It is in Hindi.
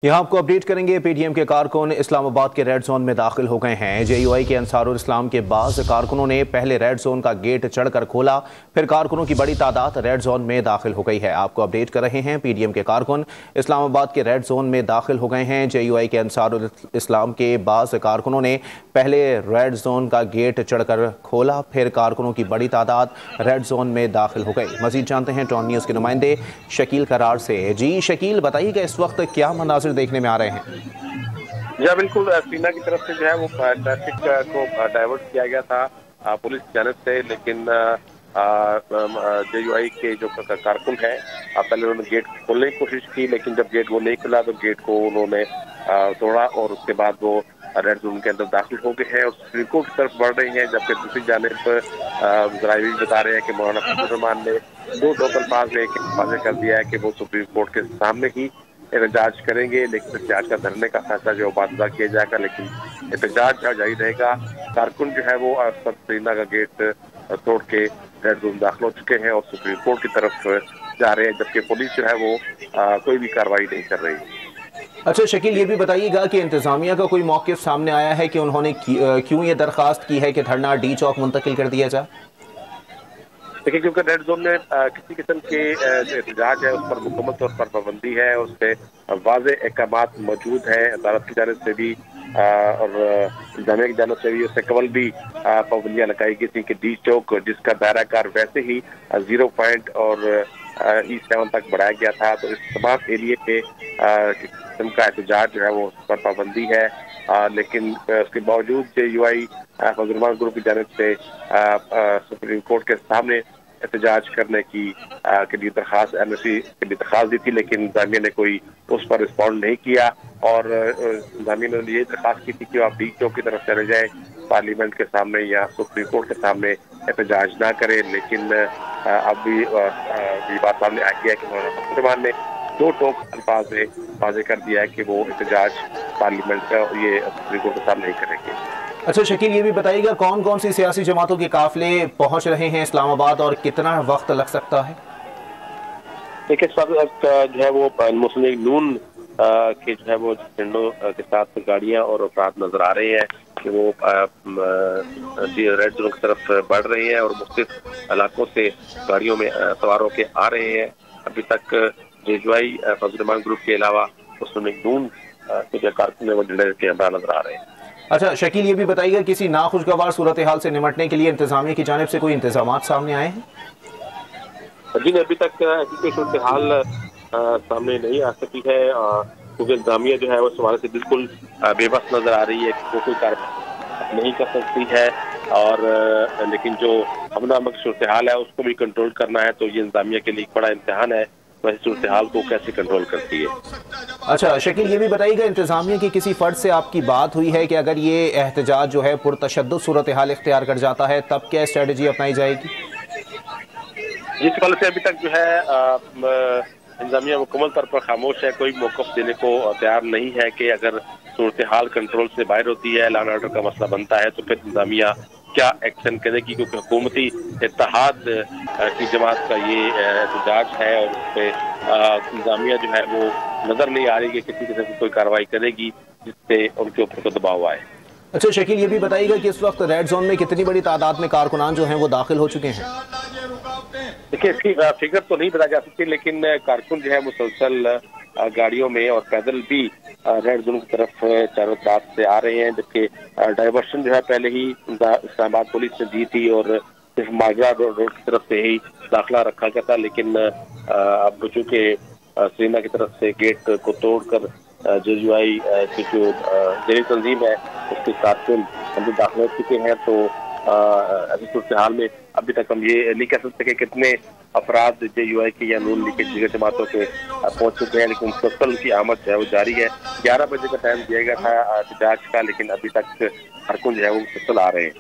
यहाँ आपको अपडेट करेंगे। पीटीएम के कारकुन इस्लामाबाद के रेड जोन में दाखिल हो गए हैं। जेयूआई के अंसारुल इस्लाम के बाज़ कारकुनों ने पहले रेड जोन का गेट चढ़कर खोला, फिर कारकुनों की बड़ी तादाद रेड जोन में दाखिल हो गई है। आपको अपडेट कर रहे हैं। पीटीएम के कारकुन इस्लामाबाद के रेड जोन में दाखिल हो गए हैं। जेयूआई के अंसारुल इस्लाम के बाज़ कारकुनों ने पहले रेड जोन का गेट चढ़कर खोला, फिर कारकुनों की बड़ी तादाद रेड जोन में दाखिल हो गई। मजीद जानते हैं टॉन न्यूज़ के नुमाइंदे शकील करार से। जी शकील, बताइए कि इस वक्त क्या मनाजिर देखने में आ रहे हैं? जी बिल्कुल, सीना की तरफ से जो है वो ट्रैफिक को डाइवर्ट किया गया था पुलिस की जानिब से, लेकिन जेयूआई के जो कारकुन हैं पहले उन्होंने गेट खोलने की कोशिश की, लेकिन जब गेट वो नहीं खुला तो गेट को उन्होंने तोड़ा और उसके बाद वो रेड जोन के अंदर दाखिल हो गए हैं और सुप्रीम कोर्ट की तरफ बढ़ रही हैं। जबकि दूसरी जानिब ड्राइविंग बता रहे हैं कि मौलाना फजल रहमान ने दो टोकन पास वाजे कर दिया है कि वो सुप्रीम कोर्ट के सामने ही एहतजाज करेंगे, लेकिन एहतजाज का धरने का फैसला जो बाद किया जाएगा, लेकिन एहतजाज जारी रहेगा। कारकुन जो है वो सीना का गेट तोड़ के रेड जोन दाखिल हो चुके हैं और सुप्रीम कोर्ट की तरफ जा रहे हैं, जबकि पुलिस जो है वो कोई भी कार्रवाई नहीं कर रही। अच्छा शकील, ये भी बताइएगा कि इंतजामिया का कोई मौक़िफ़ सामने आया है कि उन्होंने क्यों ये दरख्वास्त की है कि धरना डी चौक मुंतकिल कर दिया जाए? देखिए, क्योंकि रेड जोन में किसी किस्म के जो एहतजाज है उस पर मुकम्मल तौर पर पाबंदी है, उस पर वाज़े अहकामात मौजूद है अदालत की जानिब से भी और इंतजामिया की जानिब से भी। उससे कबल भी पाबंदियाँ लगाई गई थी कि डी चौक, जिसका दायरा कार वैसे ही 0 पॉइंट और E7 तक बढ़ाया गया था, तो इस तमाम एरिए पे किस्म का एहतजाज जो है वो उस पर पाबंदी है। लेकिन उसके बावजूद जेयूआई फजल रहमान ग्रुप की जानिब से सुप्रीम कोर्ट के सामने एहतजाज करने की के लिए दरखास्त एमएससी के लिए दरखास्त दी थी, लेकिन इंतजामिया ने कोई उस पर रिस्पॉन्ड नहीं किया और इंतजामिया ने ये दरखास्त की थी कि आप डी चौक की तरफ चले जाएं, पार्लियामेंट के सामने या सुप्रीम कोर्ट के सामने एहतजाज ना करें। लेकिन अब भी ये बात सामने आ गई है कि मौलाना फजल रहमान ने दो टोक अल्फाज में वाज़े कर दिया है कि वो एहतजाज पार्लियामेंट का ये सुप्रीम कोर्ट के सामने नहीं करेंगे। अच्छा शकील, ये भी बताइएगा कौन कौन सी सियासी जमातों के काफिले पहुंच रहे हैं इस्लामाबाद और कितना वक्त लग सकता है? देखिए, इस वक्त जो है वो मुस्लिम लीग नून के जो है वो झंडों के साथ गाड़ियां और अफराद नजर आ रहे हैं कि वो रेड जोन की तरफ बढ़ रहे हैं और मुख्तलिफ इलाकों से गाड़ियों में सवार होकर आ रहे हैं। अभी तक जेयूआई फजल रहमान ग्रुप के अलावा मुस्लिम लीग नून के जो कारकुन है वो झंडे के हमरा नजर आ रहे हैं। अच्छा शकील, ये भी बताइएगा किसी नाखुशगवार सूरत हाल से निपटने के लिए इंतजामिया की जानिब से कोई इंतजाम सामने आए हैं? जी, अभी तक ऐसी कोई सूरत हाल सामने नहीं आ सकी है, क्योंकि इंतजामिया जो है वो सवाल से बिल्कुल बेबस नजर आ रही है कि वो कोई कार्रवाई नहीं कर सकती है और लेकिन जो अमन अमन की सूरत हाल है उसको भी कंट्रोल करना है, तो ये इंतजामिया के लिए एक बड़ा इम्तिहान है वैसे सूरत हाल को कैसे कंट्रोल करती है। अच्छा शकील, ये भी बताइएगा इंतजामिया की किसी फर्द से आपकी बात हुई है कि अगर ये एहतजाज जो है पुरतशद्दुद सूरत हाल इख्तियार कर जाता है तब क्या स्ट्रेटजी अपनाई जाएगी? जिस वजह से अभी तक जो है इंतजामिया मुकम्मल तौर पर खामोश है, कोई मौक़िफ़ देने को तैयार नहीं है कि अगर सूरत हाल कंट्रोल से बाहर होती है, लॉ एंड ऑर्डर का मसला बनता है तो फिर इंतजामिया क्या एक्शन करेगी, क्योंकि हुकूमती इत्तेहाद की जमात का ये एहतजाज है और उस पर इंतजामिया जो है वो नजर नहीं आ रही कि किसी किस्म की कोई कार्रवाई करेगी जिससे उनके ऊपर को दबाव आए। अच्छा शकील, ये भी बताइएगा कि इस वक्त रेड जोन में कितनी बड़ी तादाद में कारकुनान जो हैं वो दाखिल हो चुके हैं? देखिए, इसकी फिगर तो नहीं बता जा सकती, लेकिन कारकुन जो है मुसलसल गाड़ियों में और पैदल भी रेड जोन की तरफ चारों तरफ से आ रहे हैं, जबकि डाइवर्शन जो है पहले ही इस्लामाबाद पुलिस ने दी थी और सिर्फ माजरा रोड की तरफ से ही दाखिला रखा गया था, लेकिन अब चूंकि सीना की तरफ से गेट को तोड़कर जेयूआई की जो जेरी तंजीम है उसके कारकुन अंदर दाखिल हो चुके हैं, तो ऐसी सूरत हाल में अभी तक हम ये नहीं कह सकते कि कितने अफराद जेयूआई के या नून लीग के जिगर जमातों के पहुंच चुके हैं, लेकिन मुसलसल की आमद जो है वो जारी है। 11 बजे का टाइम दिया गया था एहतजाज का, लेकिन अभी तक कारकुन जो है वो मुसलसल आ रहे हैं।